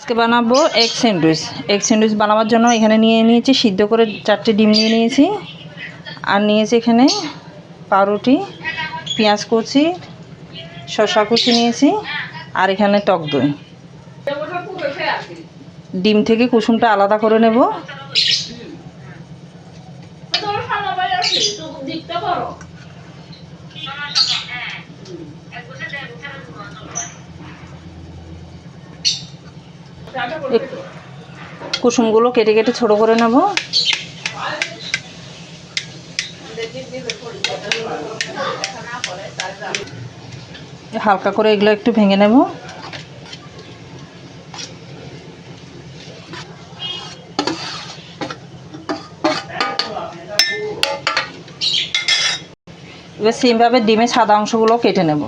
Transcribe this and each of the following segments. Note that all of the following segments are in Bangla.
আজকে বানাবো এগ স্যান্ডউইচ। এগ স্যান্ডউইচ বানাবার জন্য এখানে নিয়ে নিয়েছি সিদ্ধ করে 4টে ডিম নিয়ে নিয়েছি, আর নিয়েছি এখানে পাউরুটি, পেঁয়াজ কুচি, শসা কুচি নিয়েছি, আর এখানে টক দই। ডিম থেকে কুসুমটা আলাদা করে নেব। কুসুমগুলো কেটে কেটে ছোট করে নেব। হালকা করে এগুলো একটু ভেঙে নেব। এবার সেমভাবে ডিমের সাদা অংশগুলো কেটে নেব।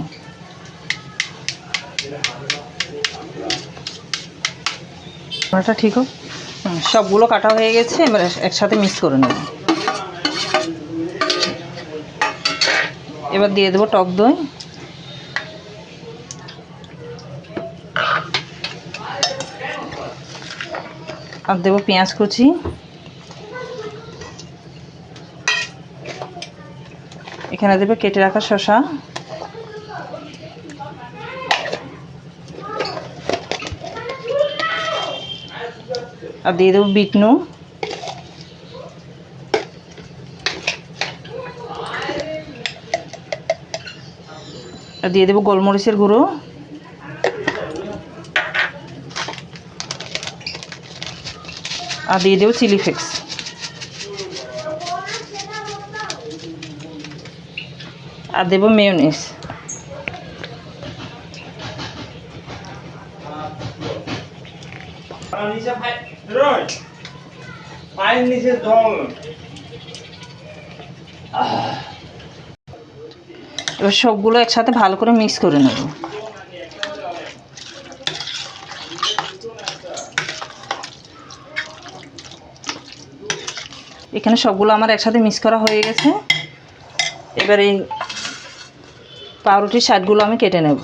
এটা ঠিক হোক। সবগুলো কাটা হয়ে গেছে, এবার একসাথে মিক্স করে নেব। এবার দিয়ে দেবো টক দই, আর দেবো পেঁয়াজ কুচি, এখানে দেবে কেটে রাখা শসা, আর দিয়ে দেবো বিট নুন, আর দিয়ে দেবো গোলমরিচের গুঁড়ো, আর দিয়ে দেবো চিলি ফ্লেক্স, আর দেবো মেয়োনিজ। এবার সবগুলো একসাথে ভালো করে মিক্স করে নেব। এখানে সবগুলো আমার একসাথে মিক্স করা হয়ে গেছে। এবার এই পাউরুটির সাইডগুলো আমি কেটে নেব।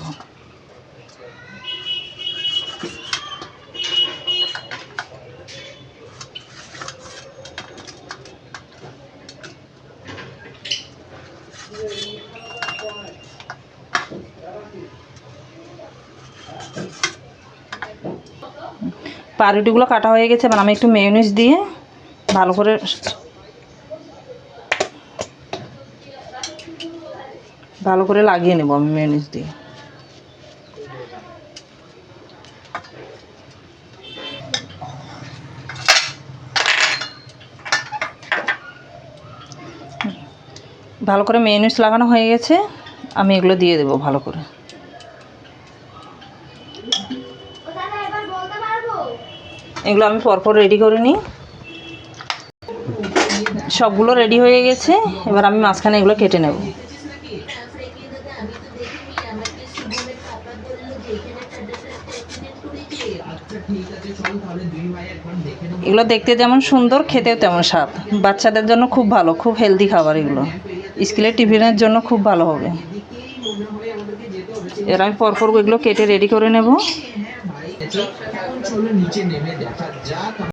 পাউরুটিগুলো কাটা হয়ে গেছে, এবার আমি একটু মেয়োনিজ দিয়ে ভালো করে লাগিয়ে নেব। আমি মেয়োনিজ দিয়ে ভালো করে মেয়োনিজ লাগানো হয়ে গেছে, আমি এগুলো দিয়ে দেবো ভালো করে। এগুলো আমি পরপর রেডি করে নিই। সবগুলো রেডি হয়ে গেছে, এবার আমি মাঝখানে এগুলো কেটে নেব। এগুলো দেখতে যেমন সুন্দর, খেতেও তেমন স্বাদ। বাচ্চাদের জন্য খুব ভালো, খুব হেলদি খাবার এগুলো। স্কুলের টিফিনের জন্য খুব ভালো হবে। এর আমি পরপর এগুলো কেটে রেডি করে নেব।